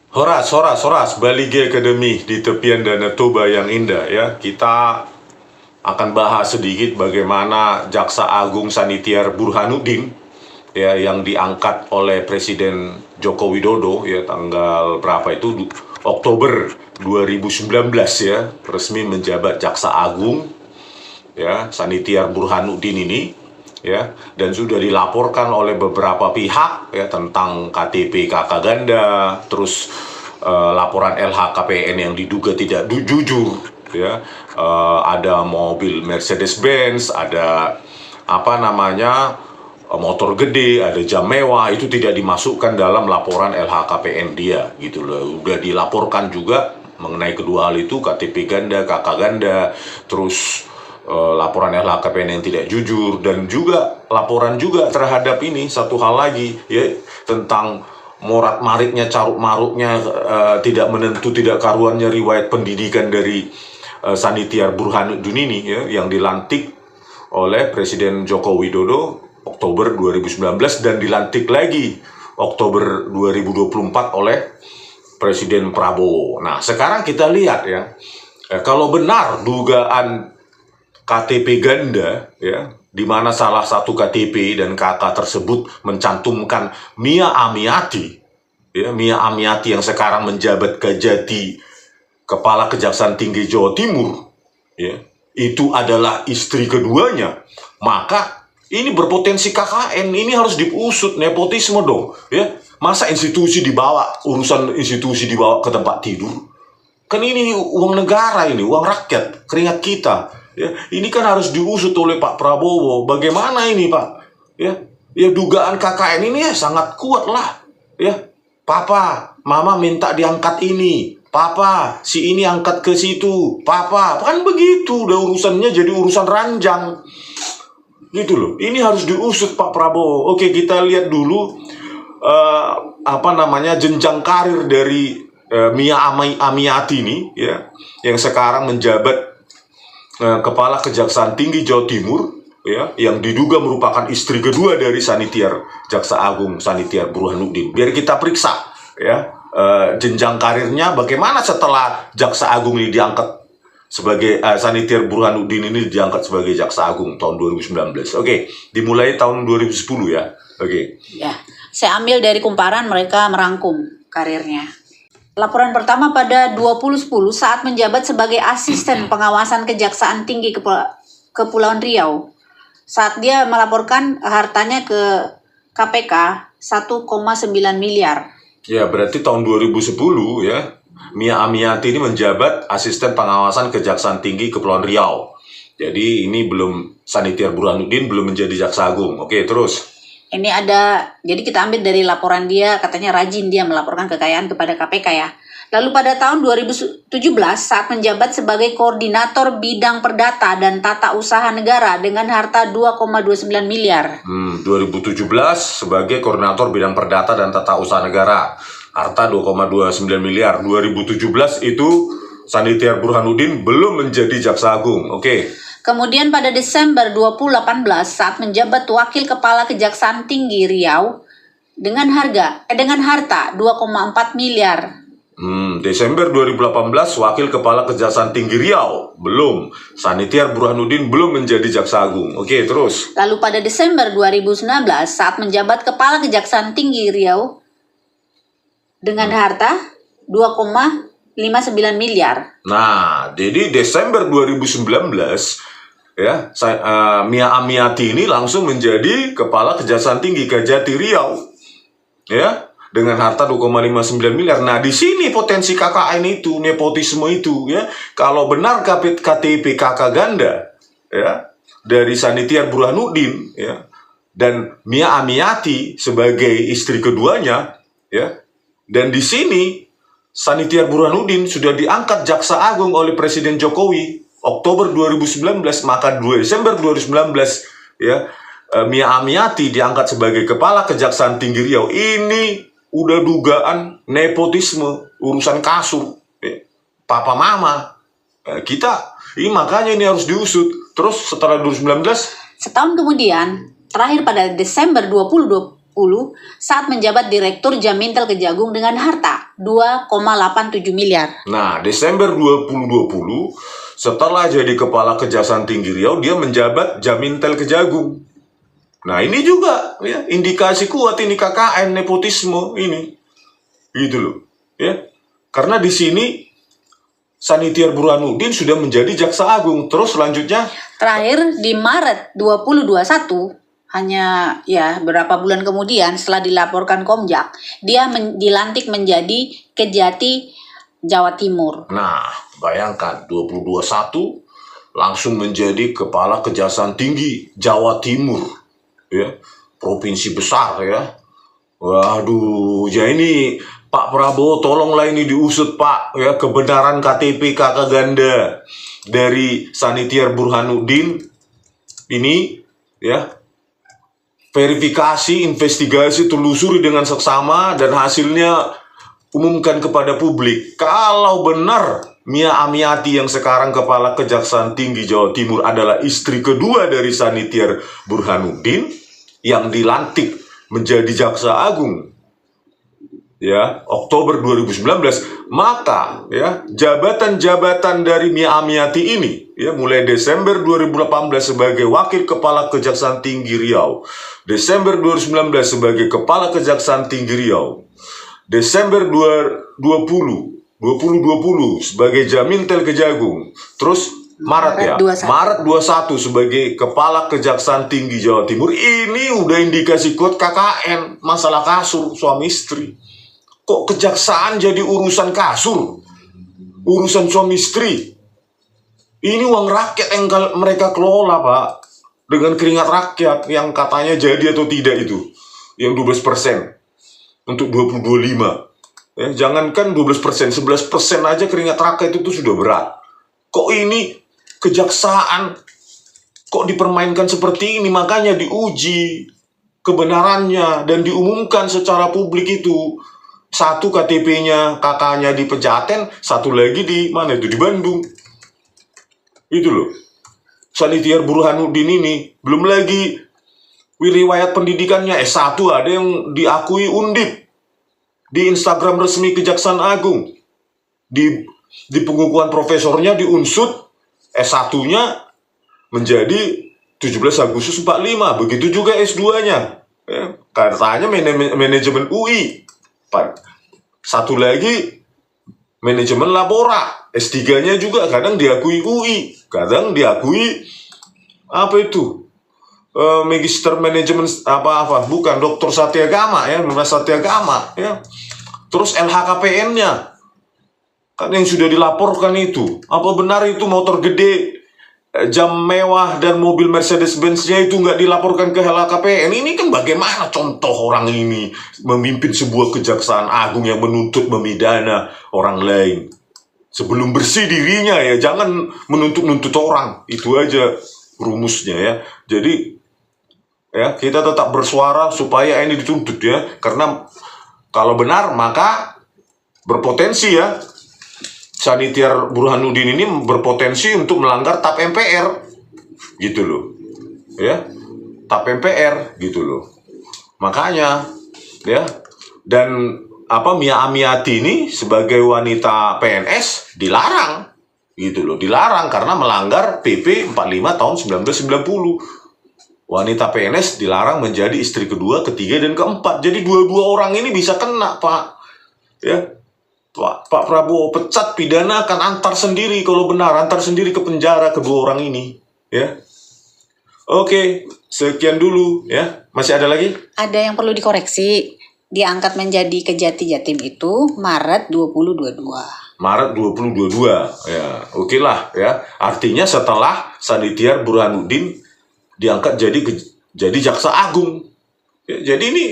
Horas, Horas, Horas, Balige Academy di tepian Danau Toba yang indah ya. Kita akan bahas sedikit bagaimana Jaksa Agung Sanitiar Burhanuddin ya yang diangkat oleh Presiden Joko Widodo ya tanggal berapa itu Oktober 2019 ya resmi menjabat Jaksa Agung ya Sanitiar Burhanuddin ini ya dan sudah dilaporkan oleh beberapa pihak ya tentang KTP kakak ganda terus laporan LHKPN yang diduga tidak jujur ya ada mobil Mercedes-Benz ada apa namanya motor gede ada jam mewah itu tidak dimasukkan dalam laporan LHKPN dia gitu loh udah dilaporkan juga mengenai kedua hal itu KTP ganda kakak ganda terus laporan LHKPN yang tidak jujur dan juga laporan juga terhadap ini satu hal lagi ya tentang morat maritnya caruk maruknya tidak menentu tidak karuannya riwayat pendidikan dari Sanitiar Burhanuddin ini ya yang dilantik oleh Presiden Joko Widodo Oktober 2019 dan dilantik lagi Oktober 2024 oleh Presiden Prabowo. Nah sekarang kita lihat ya kalau benar dugaan KTP ganda ya di mana salah satu KTP dan kakak tersebut mencantumkan Mia Amiati ya Mia Amiati yang sekarang menjabat Kejati Kepala Kejaksaan Tinggi Jawa Timur ya itu adalah istri keduanya maka ini berpotensi KKN ini harus diusut nepotisme dong ya masa urusan institusi dibawa ke tempat tidur kan ini uang negara ini uang rakyat keringat kita ya ini kan harus diusut oleh Pak Prabowo bagaimana ini Pak ya ya dugaan KKN ini ya sangat kuat lah ya papa mama minta diangkat ini papa si ini angkat ke situ papa kan begitu udah urusannya jadi urusan ranjang gitu loh ini harus diusut Pak Prabowo oke kita lihat dulu apa namanya jenjang karir dari Mia Amiati ini ya yang sekarang menjabat Kepala Kejaksaan Tinggi Jawa Timur ya yang diduga merupakan istri kedua dari Sanitiar Jaksa Agung Sanitiar Burhanuddin biar kita periksa ya jenjang karirnya bagaimana setelah Jaksa Agung ini diangkat sebagai Sanitiar Burhanuddin ini diangkat sebagai Jaksa Agung tahun 2019 oke dimulai tahun 2010 ya oke ya saya ambil dari kumparan mereka merangkum karirnya. Laporan pertama pada 2010 saat menjabat sebagai asisten pengawasan Kejaksaan Tinggi Kepulauan Riau. Saat dia melaporkan hartanya ke KPK 1,9 miliar. Ya, berarti tahun 2010 ya. Mia Amiati ini menjabat asisten pengawasan Kejaksaan Tinggi Kepulauan Riau. Jadi ini belum Sanitiar Burhanuddin belum menjadi Jaksa Agung. Oke, terus. Ini jadi kita ambil dari laporan dia, katanya rajin dia melaporkan kekayaan kepada KPK ya. Lalu pada tahun 2017 saat menjabat sebagai Koordinator Bidang Perdata dan Tata Usaha Negara dengan harta 2,29 miliar. 2017 sebagai Koordinator Bidang Perdata dan Tata Usaha Negara, harta 2,29 miliar. 2017 itu Sanitiar Burhanuddin belum menjadi Jaksa Agung. Oke. Kemudian pada Desember 2018 saat menjabat Wakil Kepala Kejaksaan Tinggi Riau dengan harta 2,4 miliar. Desember 2018 Wakil Kepala Kejaksaan Tinggi Riau belum Sanitiar Burhanuddin belum menjadi Jaksa Agung. Oke, terus. Lalu pada Desember 2019 saat menjabat Kepala Kejaksaan Tinggi Riau dengan harta 2,59 miliar. Nah, jadi Desember 2019 ya, Mia Amiati ini langsung menjadi Kepala Kejaksaan Tinggi Kejati Riau. Ya, dengan harta 2,59 miliar. Nah, di sini potensi KKN itu, nepotisme itu ya. Kalau benar KTP kakak ganda ya dari Sanitiar Burhanuddin ya dan Mia Amiati sebagai istri keduanya ya. Dan di sini Sanitiar Burhanuddin sudah diangkat Jaksa Agung oleh Presiden Jokowi Oktober 2019 maka 2 Desember 2019 ya Mia Amiati diangkat sebagai Kepala Kejaksaan Tinggi Riau. Ini udah dugaan nepotisme urusan kasur papa mama ini makanya ini harus diusut. Terus setelah 2019 setahun kemudian terakhir pada Desember 2020 saat menjabat Direktur Jamintel Kejagung dengan harta 2,87 miliar. Nah, Desember 2020, setelah jadi Kepala Kejaksaan Tinggi Riau, dia menjabat Jamintel Kejagung. Nah, ini juga ya indikasi kuat ini KKN nepotisme ini. Gitu loh, ya. Karena di sini Sanitiar Burhanuddin sudah menjadi Jaksa Agung. Terus selanjutnya Terakhir di Maret 2021, hanya ya berapa bulan kemudian setelah dilaporkan Komjak, dia dilantik menjadi Kejati Jawa Timur. nah, bayangkan 2021 langsung menjadi Kepala Kejaksaan Tinggi Jawa Timur, ya, provinsi besar ya. Waduh, ya ini Pak Prabowo tolonglah ini diusut Pak, ya, kebenaran KTP kakak ganda dari Sanitiar Burhanuddin ini, ya, verifikasi, investigasi, telusuri dengan seksama dan hasilnya umumkan kepada publik. Kalau benar Mia Amiati yang sekarang Kepala Kejaksaan Tinggi Jawa Timur adalah istri kedua dari Sanitiar Burhanuddin yang dilantik menjadi Jaksa Agung, ya, Oktober 2019, maka ya jabatan-jabatan dari Mia Amiati ini ya mulai Desember 2018 sebagai Wakil Kepala Kejaksaan Tinggi Riau, Desember 2019 sebagai Kepala Kejaksaan Tinggi Riau, Desember 2020 sebagai Jamintel Kejagung, terus Maret 21 sebagai Kepala Kejaksaan Tinggi Jawa Timur. Ini udah indikasi kuat KKN, masalah kasur suami istri. Kok kejaksaan jadi urusan kasur, urusan suami istri? Ini uang rakyat yang mereka kelola Pak, dengan keringat rakyat yang katanya jadi atau tidak itu, yang 12% untuk 2025. Ya, jangankan 12%, 11% aja keringat rakyat itu sudah berat. Kok ini kejaksaan kok dipermainkan seperti ini? Makanya diuji kebenarannya dan diumumkan secara publik itu. Satu KTP-nya kakaknya di Pejaten, satu lagi di mana itu, di Bandung. Itu loh. Sanitiar Burhanuddin ini belum lagi riwayat pendidikannya S1 ada yang diakui Undip di Instagram resmi Kejaksaan Agung. Di pengukuhan profesornya di Unsud, S1-nya menjadi 17 Agustus 45. Begitu juga S2-nya. Ya, katanya manajemen UI. Satu lagi manajemen Labora. S3-nya juga kadang diakui UI, kadang diakui apa itu? Magister manajemen apa bukan Dr. Satyagama ya, Universitas Satyagama ya. Terus LHKPN-nya kan yang sudah dilaporkan itu, apa benar itu motor gede, jam mewah dan mobil Mercedes-Benz-nya itu nggak dilaporkan ke LHKPN? Ini kan bagaimana contoh orang ini memimpin sebuah kejaksaan agung yang menuntut memidana orang lain. Sebelum bersih dirinya ya, jangan menuntut-nuntut orang. Itu aja rumusnya ya. Jadi ya kita tetap bersuara supaya ini dituntut ya. Karena kalau benar maka berpotensi ya, Sanitiar Burhanuddin ini berpotensi untuk melanggar TAP MPR gitu loh ya, TAP MPR gitu loh. Makanya ya, dan Mia Amiati ini sebagai wanita PNS dilarang gitu loh, dilarang karena melanggar PP 45 tahun 1990. Wanita PNS dilarang menjadi istri kedua, ketiga, dan keempat. Jadi dua-dua orang ini bisa kena Pak ya. Pak Prabowo pecat, pidanakan, antar sendiri kalau benar, antar sendiri ke penjara kedua orang ini ya. Oke, sekian dulu ya. Masih ada lagi? Ada yang perlu dikoreksi. Diangkat menjadi Kejati Jatim itu Maret 2022. Maret 2022 ya. Oke lah ya. Artinya setelah Sanitiar Burhanuddin diangkat jadi Jaksa Agung ya, jadi ini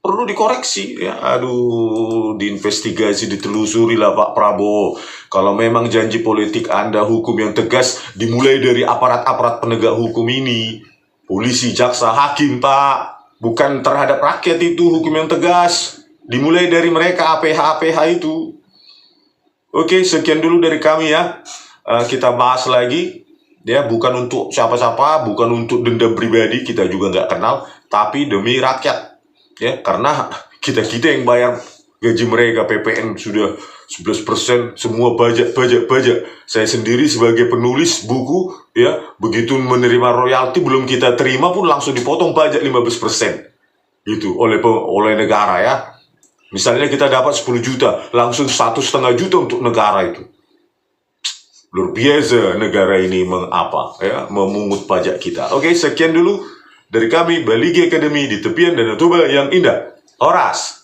perlu dikoreksi ya. Aduh, diinvestigasi, ditelusuri lah Pak Prabowo. Kalau memang janji politik Anda hukum yang tegas dimulai dari aparat-aparat penegak hukum ini, polisi, jaksa, hakim Pak, bukan terhadap rakyat itu hukum yang tegas. Dimulai dari mereka APH itu. Oke, sekian dulu dari kami ya. Kita bahas lagi ya, bukan untuk siapa-siapa, bukan untuk dendam pribadi, kita juga nggak kenal, tapi demi rakyat. Ya, karena kita yang bayar gaji mereka PPN sudah 11%, semua pajak. Saya sendiri sebagai penulis buku, ya, begitu menerima royalti belum kita terima pun langsung dipotong pajak 15%. Gitu, oleh negara ya. Misalnya kita dapat 10 juta, langsung 1,5 juta untuk negara itu. Luar biasa negara ini memungut pajak kita. Oke, sekian dulu dari kami Baligi Academy di tepian Danau Toba yang indah. Horas.